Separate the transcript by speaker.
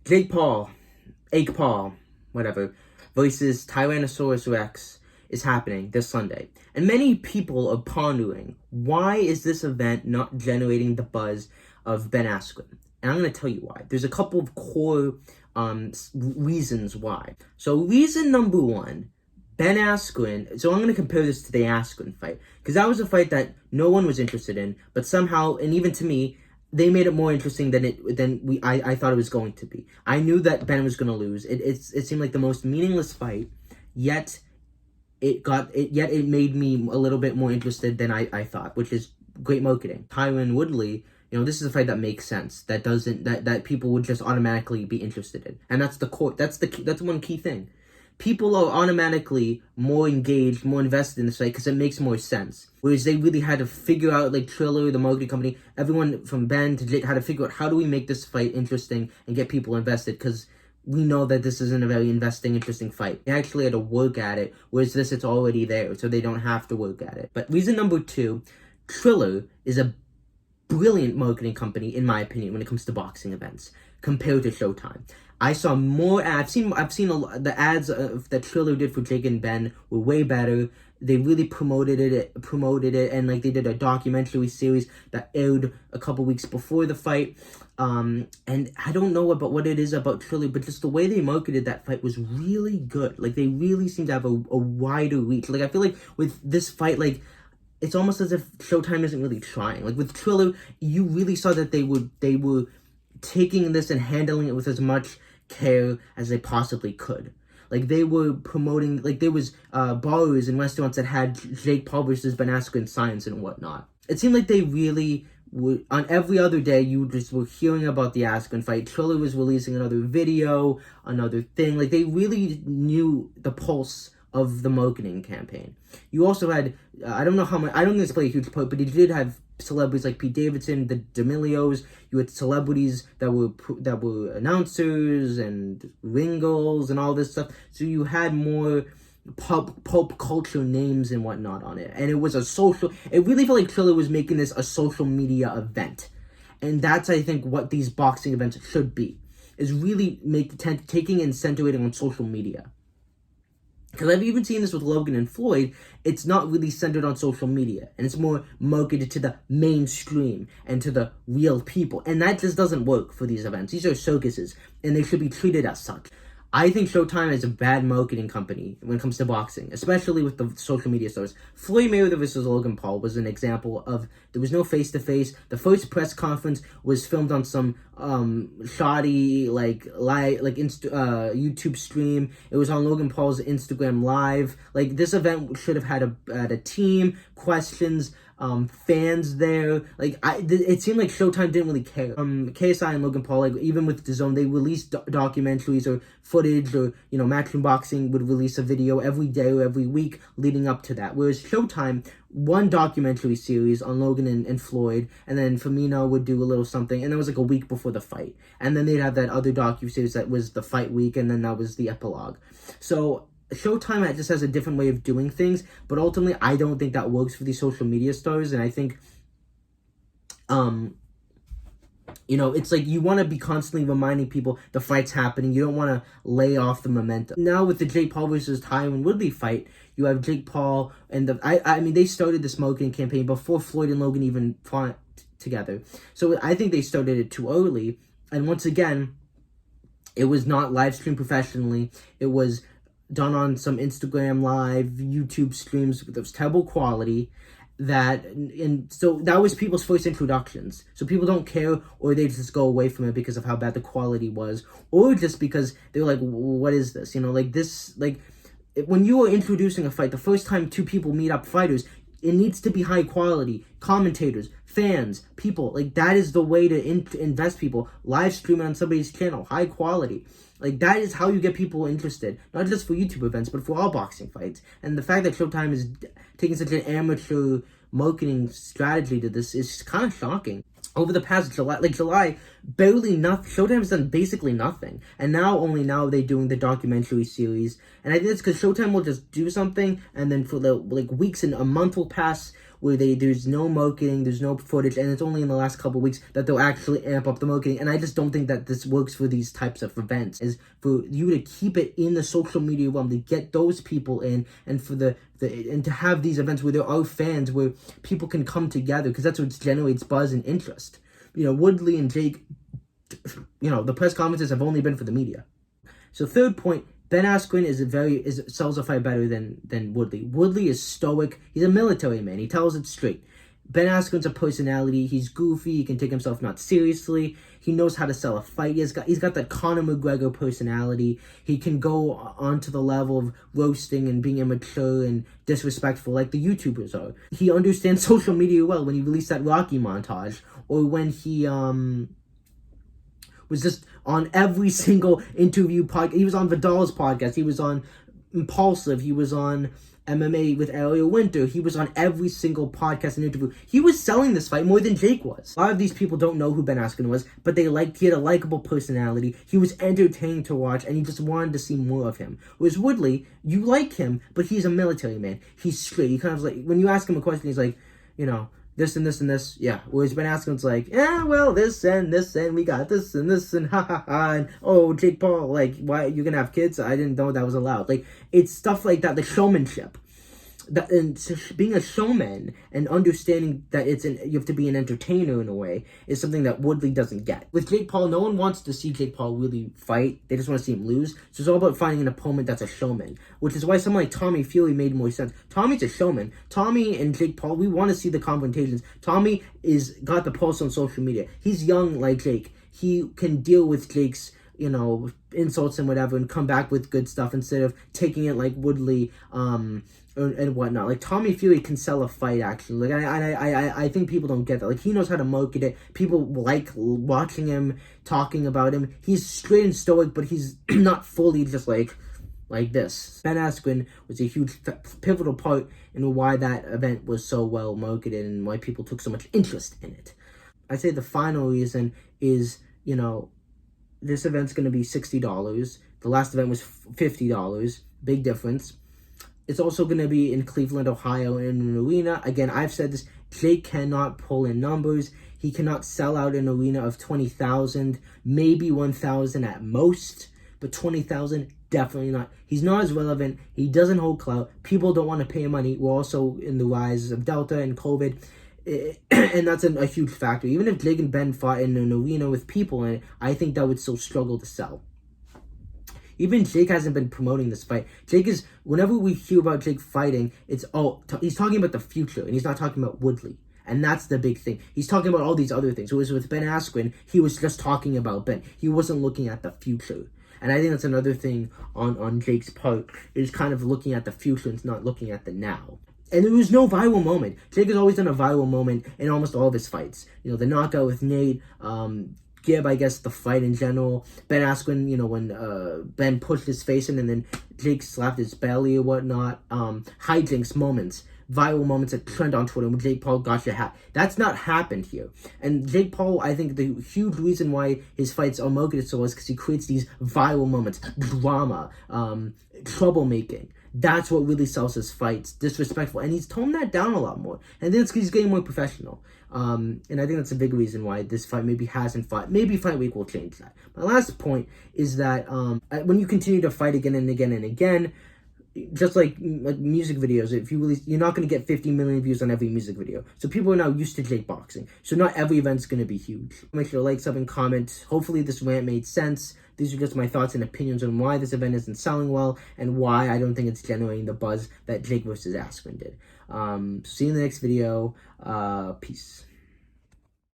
Speaker 1: Jake Paul, whatever, versus Tyrannosaurus Rex is happening this Sunday. And many people are pondering, why is this event not generating the buzz of Ben Askren? And I'm going to tell you why. There's a couple of core reasons why. So reason number one, Ben Askren, so I'm going to compare this to the Askren fight, because that was a fight that no one was interested in, but somehow, and even to me, they made it more interesting than I thought it was going to be. I knew that Ben was going to lose. It seemed like the most meaningless fight, yet it made me a little bit more interested than I thought, which is great marketing. Tyron Woodley, this is a fight that makes sense, that people would just automatically be interested in, and that's one key thing. People are automatically more engaged, more invested in this fight because it makes more sense. Whereas they really had to figure out, like Triller, the marketing company, everyone from Ben to Jake had to figure out how do we make this fight interesting and get people invested, because we know that this isn't a very interesting fight. They actually had to work at it, whereas this, it's already there, so they don't have to work at it. But reason number two, Triller is a brilliant marketing company, in my opinion, when it comes to boxing events, compared to Showtime. I saw more ads. I've seen the ads that Triller did for Jake and Ben were way better. They really promoted it, and like they did a documentary series that aired a couple weeks before the fight. And I don't know about what it is about Triller, but just the way they marketed that fight was really good. Like they really seem to have a wider reach. Like I feel like with this fight, like it's almost as if Showtime isn't really trying. Like with Triller, you really saw that they were taking this and handling it with as much care as they possibly could. Like they were promoting, like there was bars and restaurants that had Jake Paul versus Ben Askren signs and whatnot. It seemed like they really would, on every other day, you just were hearing about the Askren fight. Triller was releasing another video, another thing. Like they really knew the pulse of the marketing campaign. You also had, I don't know how much, I don't think this played a huge part, but you did have celebrities like Pete Davidson, the D'Amelios. You had celebrities that were announcers and ringles and all this stuff. So you had more pop culture names and whatnot on it. And it was it really felt like Triller was making this a social media event. And that's, I think, what these boxing events should be, is really taking and centering on social media. Because I've even seen this with Logan and Floyd, it's not really centered on social media. And it's more marketed to the mainstream and to the real people. And that just doesn't work for these events. These are circuses, and they should be treated as such. I think Showtime is a bad marketing company when it comes to boxing, especially with the social media stars. Floyd Mayweather versus Logan Paul was an example of, there was no face-to-face. The first press conference was filmed on some shoddy YouTube stream. It was on Logan Paul's Instagram Live. Like, this event should have had a team, questions, fans there. Like, it seemed like Showtime didn't really care. KSI and Logan Paul, like, even with DAZN, they released documentaries or footage, or Matchroom Boxing would release a video every day or every week leading up to that. Whereas Showtime, one documentary series on Logan and Floyd, and then Firmino would do a little something, and it was like a week before the fight. And then they'd have that other docu-series that was the fight week, and then that was the epilogue. So Showtime just has a different way of doing things, but ultimately I don't think that works for these social media stars. And I think it's like you want to be constantly reminding people the fight's happening. You don't want to lay off the momentum. Now with the Jake Paul versus Tyron Woodley fight, you have Jake Paul and they started the smoking campaign before Floyd and Logan even fought together. So I think they started it too early. And once again, it was not live streamed professionally. It was done on some Instagram Live, YouTube streams with those terrible quality. So that was people's first introductions. So people don't care, or they just go away from it because of how bad the quality was, or just because they're like, what is this? When you are introducing a fight, the first time two people meet up fighters, it needs to be high quality. Commentators, fans, people, like that is the way to invest people. Live streaming on somebody's channel, high quality. Like, that is how you get people interested, not just for YouTube events, but for all boxing fights. And the fact that Showtime is taking such an amateur marketing strategy to this is kind of shocking. Over the past July, barely nothing. Showtime has done basically nothing. And only now they're doing the documentary series. And I think it's because Showtime will just do something, and then for weeks and a month will pass where there's no marketing, there's no footage, and it's only in the last couple weeks that they'll actually amp up the marketing. And I just don't think that this works for these types of events, is for you to keep it in the social media realm, to get those people in, and for and to have these events where there are fans, where people can come together, because that's what generates buzz and interest. Woodley and Jake, the press conferences have only been for the media. So third point, Ben Askren sells a fight better than Woodley. Woodley is stoic. He's a military man. He tells it straight. Ben Askren's a personality. He's goofy. He can take himself not seriously. He knows how to sell a fight. He's got that Conor McGregor personality. He can go onto the level of roasting and being immature and disrespectful like the YouTubers are. He understands social media well when he released that Rocky montage, or when he was just on every single interview podcast. He was on Vidal's podcast. He was on Impulsive. He was on MMA with Ariel Winter. He was on every single podcast and interview. He was selling this fight more than Jake was. A lot of these people don't know who Ben Askren was, but he had a likable personality. He was entertaining to watch, and you just wanted to see more of him. Whereas Woodley, you like him, but he's a military man. He's straight. He kind of like, when you ask him a question, he's like, this and this and this, yeah. Whereas Ben Askren's like, well, this and we got this and this and ha ha ha, and oh, Jake Paul, like, why you gonna have kids? I didn't know that was allowed. Like, it's stuff like that, the showmanship. And being a showman and understanding that you have to be an entertainer in a way is something that Woodley doesn't get. With Jake Paul, no one wants to see Jake Paul really fight. They just want to see him lose. So it's all about finding an opponent that's a showman, which is why someone like Tommy Fury made more sense. Tommy's a showman. Tommy and Jake Paul, we want to see the confrontations. Tommy got the pulse on social media. He's young like Jake. He can deal with Jake's insults and whatever, and come back with good stuff instead of taking it like Woodley and whatnot. Like, Tommy Fury can sell a fight, actually. Like, I think people don't get that. Like, he knows how to market it. People like watching him, talking about him. He's straight and stoic, but he's not fully just like this. Ben Askren was a huge pivotal part in why that event was so well marketed and why people took so much interest in it. I'd say the final reason is, this event's going to be $60. The last event was $50. Big difference. It's also going to be in Cleveland, Ohio, in an arena. Again, I've said this. Jake cannot pull in numbers. He cannot sell out an arena of 20,000, maybe 1,000 at most, but 20,000, definitely not. He's not as relevant. He doesn't hold clout. People don't want to pay him money. We're also in the rise of Delta and COVID. And that's a huge factor. Even if Jake and Ben fought in an arena with people in it, I think that would still struggle to sell. Even Jake hasn't been promoting this fight. Whenever we hear about Jake fighting, he's talking about the future, and he's not talking about Woodley. And that's the big thing. He's talking about all these other things. Whereas with Ben Askren, he was just talking about Ben. He wasn't looking at the future. And I think that's another thing on Jake's part, is kind of looking at the future and not looking at the now. And there was no viral moment. Jake has always done a viral moment in almost all of his fights. The knockout with Nate, Gib, I guess, the fight in general. Ben Askren, when Ben pushed his face in and then Jake slapped his belly or whatnot. Hijinks moments, viral moments that trend on Twitter when Jake Paul got your hat. That's not happened here. And Jake Paul, I think the huge reason why his fights are marketed so well is because he creates these viral moments, drama, troublemaking. That's what really sells his fights. Disrespectful. And he's toned that down a lot more. And then it's because he's getting more professional. And I think that's a big reason why this fight maybe hasn't fought. Maybe Fight Week will change that. My last point is that when you continue to fight again and again and again, just like music videos, if you release, you're not going to get 50 million views on every music video. So people are now used to Jake boxing. So not every event's going to be huge. Make sure to like, sub, and comment. Hopefully this rant made sense. These are just my thoughts and opinions on why this event isn't selling well and why I don't think it's generating the buzz that Jake versus Askren did. See you in the next video. Peace.